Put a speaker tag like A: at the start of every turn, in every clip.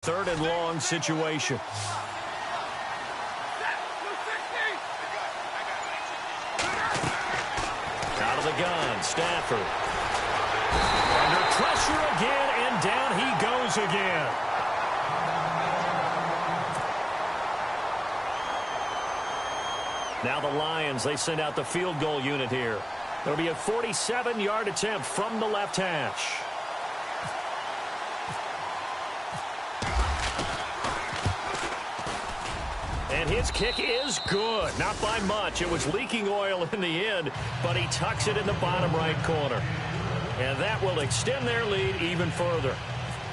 A: third and long situation. Out of the gun, Stafford. Under pressure again, and down he goes again. Now the Lions, they send out the field goal unit here. It'll be a 47-yard attempt from the left hash. And his kick is good. Not by much. It was leaking oil in the end, but he tucks it in the bottom right corner. And that will extend their lead even further.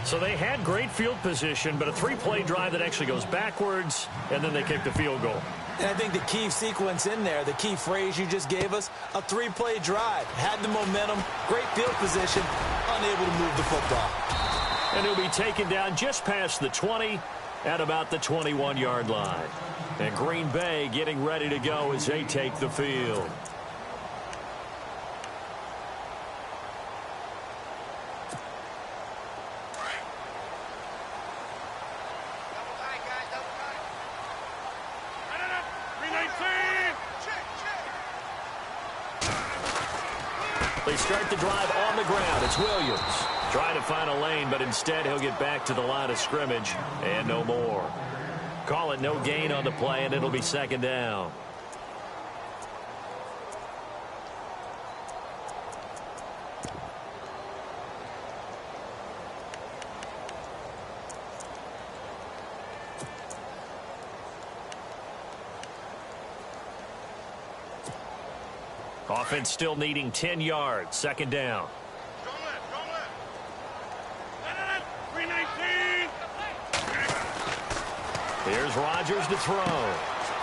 A: So they had great field position, but a three-play drive that actually goes backwards, and then they kick the field goal.
B: And I think the key sequence in there, the key phrase you just gave us, a three-play drive. Had the momentum, great field position, unable to move the football.
A: And he'll be taken down just past the 20 at about the 21-yard line. And Green Bay getting ready to go as they take the field. They start the drive on the ground. It's Williams trying to find a lane, but instead he'll get back to the line of scrimmage and no more. Call it no gain on the play, and it'll be second down. Offense still needing 10 yards. Second down. Here's Rodgers to throw.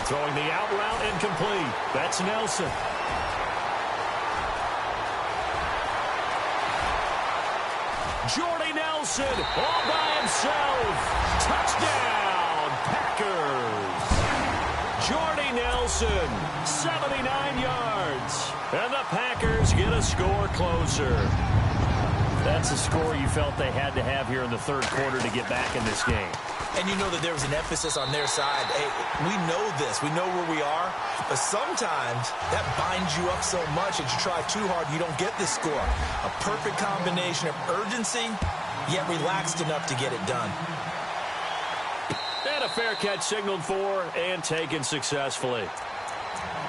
A: Throwing the out route incomplete. That's Nelson. Jordy Nelson all by himself. Touchdown, Packers. Jordy Nelson, 79 yards. And the Packers get a score closer. That's a score you felt they had to have here in the third quarter to get back in this game.
B: And you know that there was an emphasis on their side. Hey, we know this. We know where we are. But sometimes that binds you up so much that you try too hard, you don't get this score. A perfect combination of urgency, yet relaxed enough to get it done.
A: And a fair catch signaled for and taken successfully.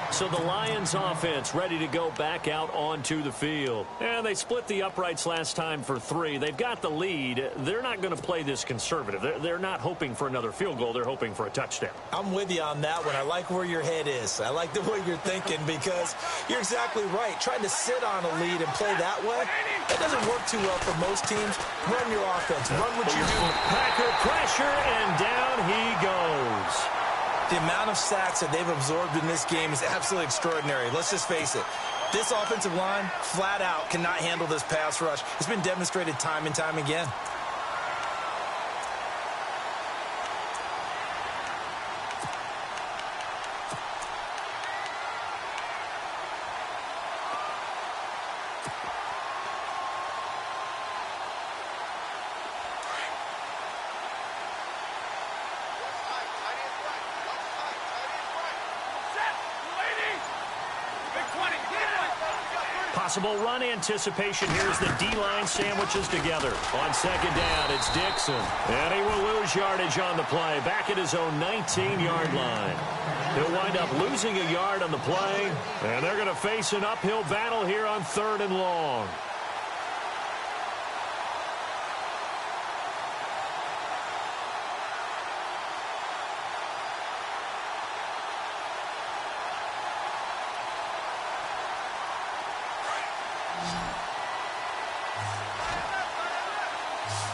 A: So the Lions offense ready to go back out onto the field. And they split the uprights last time for 3. They've got the lead. They're not going to play this conservative. They're not hoping for another field goal. They're hoping for a touchdown.
B: I'm with you on that one. I like where your head is. I like the way you're thinking because you're exactly right. Trying to sit on a lead and play that way, that doesn't work too well for most teams. Run your offense. Run what you do.
A: Packer pressure, and down he goes.
B: The amount of sacks that they've absorbed in this game is absolutely extraordinary. Let's just face it. This offensive line, flat out, cannot handle this pass rush. It's been demonstrated time and time again.
A: Possible run anticipation here as the D-line sandwiches together. On second down, it's Dixon. And he will lose yardage on the play. Back at his own 19-yard line. He'll wind up losing a yard on the play. And they're going to face an uphill battle here on third and long.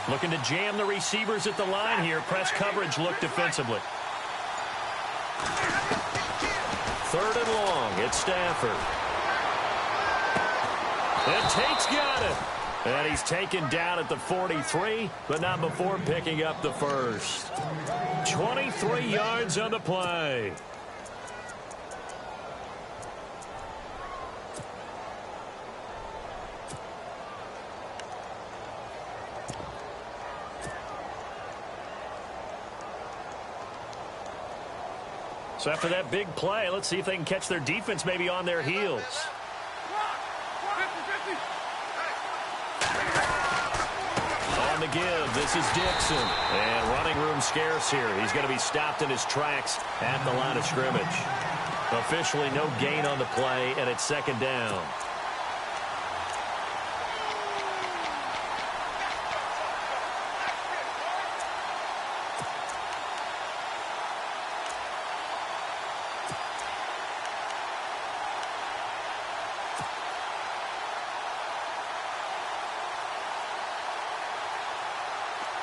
A: Looking to jam the receivers at the line here. Press coverage look defensively. Third and long. It's Stafford. And Tate's got it. And he's taken down at the 43, but not before picking up the first. 23 yards on the play. So after that big play, let's see if they can catch their defense maybe on their heels. On the give, this is Dixon. And running room scarce here. He's going to be stopped in his tracks at the line of scrimmage. Officially no gain on the play, and it's second down.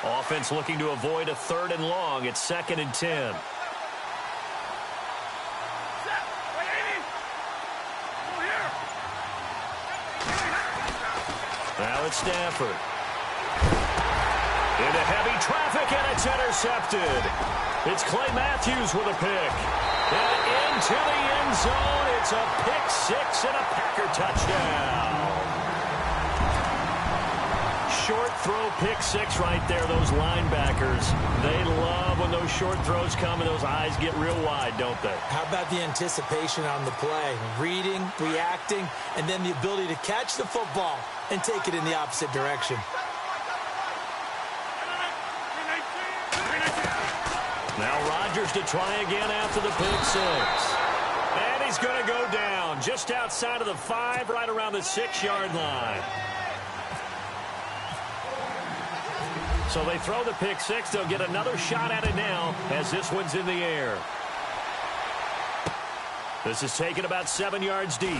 A: Offense looking to avoid a 3rd and long. It's 2nd and 10. Now it's Stafford. Into heavy traffic, and it's intercepted. It's Clay Matthews with a pick. And into the end zone. It's a pick 6 and a Packer touchdown. Short throw pick 6 right there. Those linebackers, they love when those short throws come and those eyes get real wide, don't they?
B: How about the anticipation on the play? Reading, reacting, and then the ability to catch the football and take it in the opposite direction.
A: Now Rodgers to try again after the pick 6. And he's going to go down just outside of the 5, right around the 6-yard line. So they throw the pick 6. They'll get another shot at it now as this one's in the air. This is taken about 7 yards deep.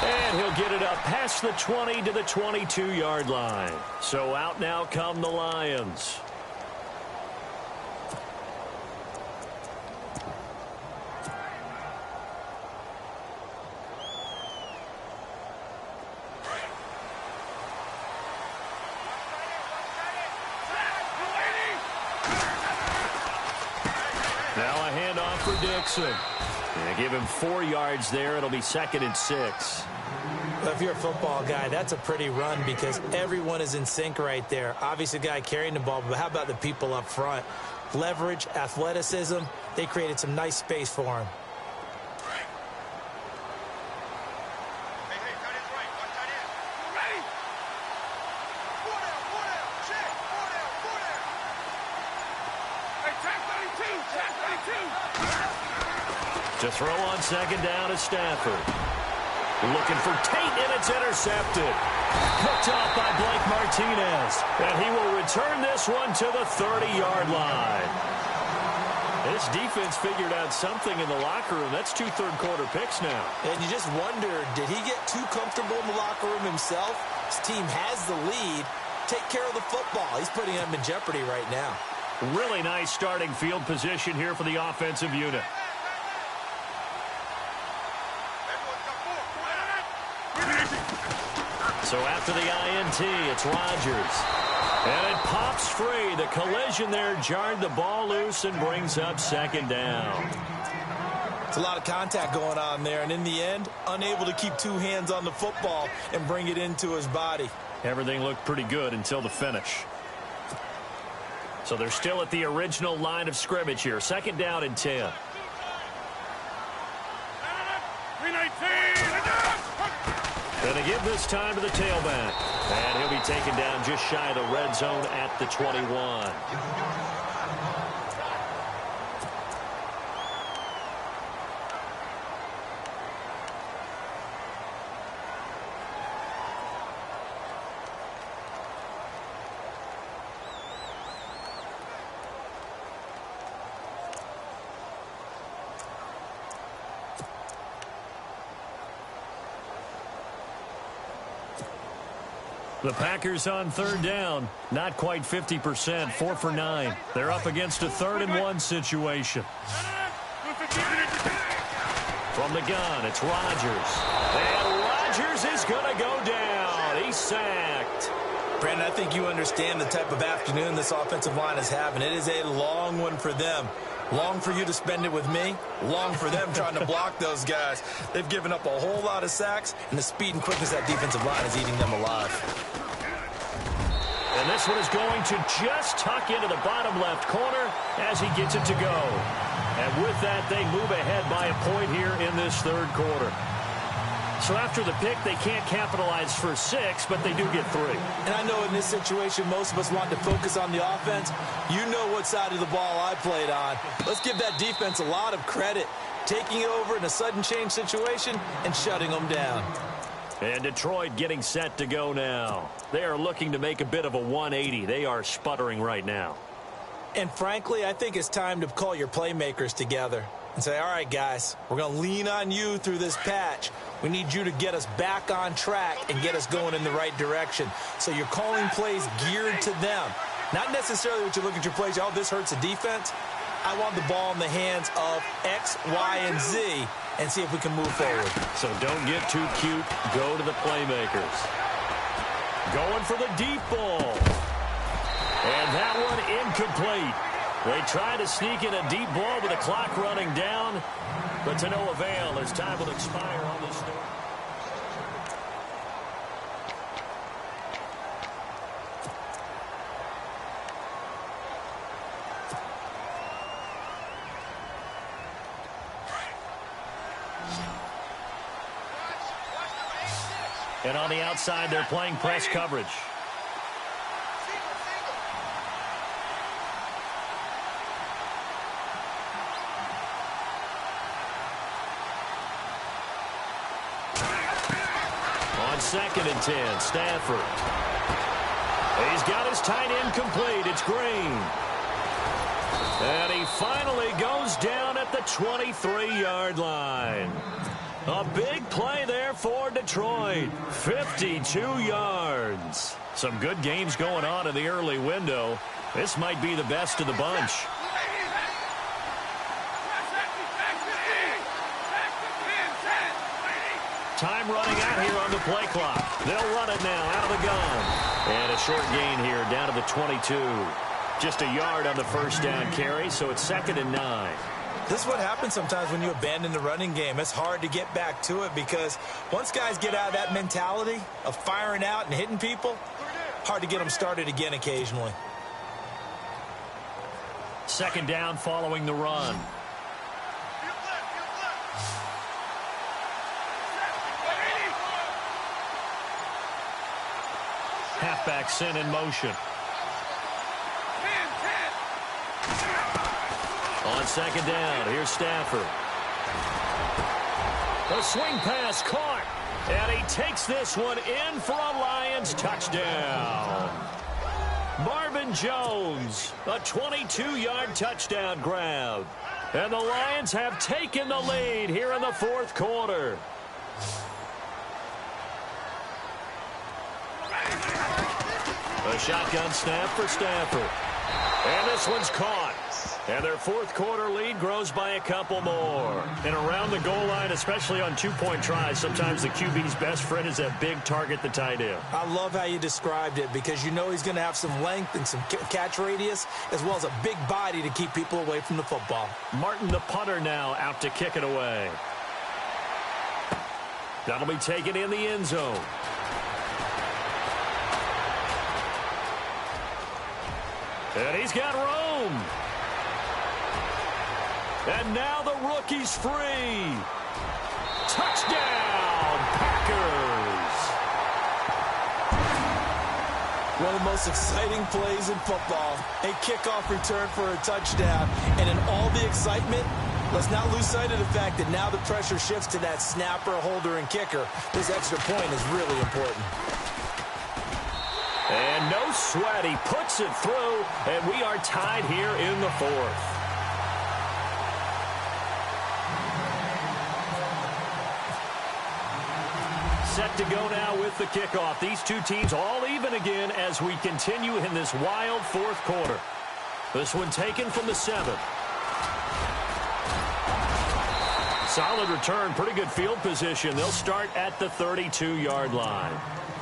A: And he'll get it up past the 20 to the 22-yard line. So out now come the Lions. Now a handoff for Dixon. And give him 4 yards there. It'll be 2nd and 6.
B: Well, if you're a football guy, that's a pretty run because everyone is in sync right there. Obviously, the guy carrying the ball, but how about the people up front? Leverage, athleticism. They created some nice space for him.
A: To throw on 2nd down is Stafford. Looking for Tate, and it's intercepted. Picked off by Blake Martinez. And he will return this one to the 30-yard line. This defense figured out something in the locker room. That's 2 third-quarter picks now.
B: And you just wonder, did he get too comfortable in the locker room himself? His team has the lead. Take care of the football. He's putting them in jeopardy right now.
A: Really nice starting field position here for the offensive unit. So after the INT, it's Rodgers. And it pops free. The collision there jarred the ball loose and brings up 2nd down.
B: It's a lot of contact going on there, and in the end, unable to keep 2 hands on the football and bring it into his body.
A: Everything looked pretty good until the finish. So they're still at the original line of scrimmage here. 2nd down and 10. Going to give this time to the tailback. And he'll be taken down just shy of the red zone at the 21. The Packers on 3rd down. Not quite 50%. 4 for 9. They're up against a 3rd and 1 situation. From the gun, it's Rodgers. And Rodgers is going to go down. He's sacked.
B: Brandon, I think you understand the type of afternoon this offensive line is having. It is a long one for them. Long for you to spend it with me. Long for them trying to block those guys. They've given up a whole lot of sacks, and the speed and quickness of that defensive line is eating them alive.
A: And this one is going to just tuck into the bottom left corner as he gets it to go. And with that, they move ahead by a point here in this third quarter. So after the pick, they can't capitalize for 6, but they do get 3.
B: And I know in this situation, most of us want to focus on the offense. You know what side of the ball I played on. Let's give that defense a lot of credit, taking it over in a sudden change situation and shutting them down.
A: And Detroit getting set to go now. They are looking to make a bit of a 180. They are sputtering right now.
B: And frankly, I think it's time to call your playmakers together and say, all right, guys, we're going to lean on you through this patch. We need you to get us back on track and get us going in the right direction. So you're calling plays geared to them. Not necessarily what you look at your plays, oh, this hurts the defense. I want the ball in the hands of X, Y, and Z and see if we can move forward.
A: So don't get too cute. Go to the playmakers. Going for the deep ball. And that one incomplete. They try to sneak in a deep ball with the clock running down, but to no avail as time will expire on this third. And on the outside, they're playing press coverage. On 2nd and 10, Stafford. He's got his tight end complete. It's Green. And he finally goes down at the 23-yard line. A big play there for Detroit. 52 yards. Some good games going on in the early window. This might be the best of the bunch. Time running out here on the play clock. They'll run it now out of the gun. And a short gain here down to the 22. Just a yard on the first down carry, so it's 2nd and 9.
B: This is what happens sometimes when you abandon the running game. It's hard to get back to it because once guys get out of that mentality of firing out and hitting people, hard to get them started again occasionally.
A: 2nd down following the run. Halfback sent in motion. On 2nd down, here's Stafford. A swing pass caught, and he takes this one in for a Lions touchdown. Marvin Jones, a 22-yard touchdown grab. And the Lions have taken the lead here in the fourth quarter. A shotgun snap for Stafford. And this one's caught. And their fourth quarter lead grows by a couple more. And around the goal line, especially on two-point tries, sometimes the QB's best friend is that big target, the tight end.
B: I love how you described it because you know he's going to have some length and some catch radius as well as a big body to keep people away from the football.
A: Martin, the punter, now out to kick it away. That'll be taken in the end zone. And he's got room. And now the rookie's free. Touchdown, Packers.
B: One of the most exciting plays in football. A kickoff return for a touchdown. And in all the excitement, let's not lose sight of the fact that now the pressure shifts to that snapper, holder, and kicker. This extra point is really important.
A: And no sweat. He puts it through, and we are tied here in the fourth. Set to go now with the kickoff. These two teams all even again as we continue in this wild fourth quarter. This one taken from the 7th. Solid return, pretty good field position. They'll start at the 32-yard line.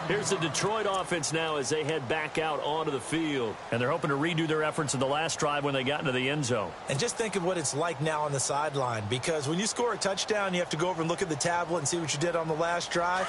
A: Here's the Detroit offense now as they head back out onto the field. And they're hoping to redo their efforts in the last drive when they got into the end zone.
B: And just think of what it's like now on the sideline. Because when you score a touchdown, you have to go over and look at the tablet and see what you did on the last drive.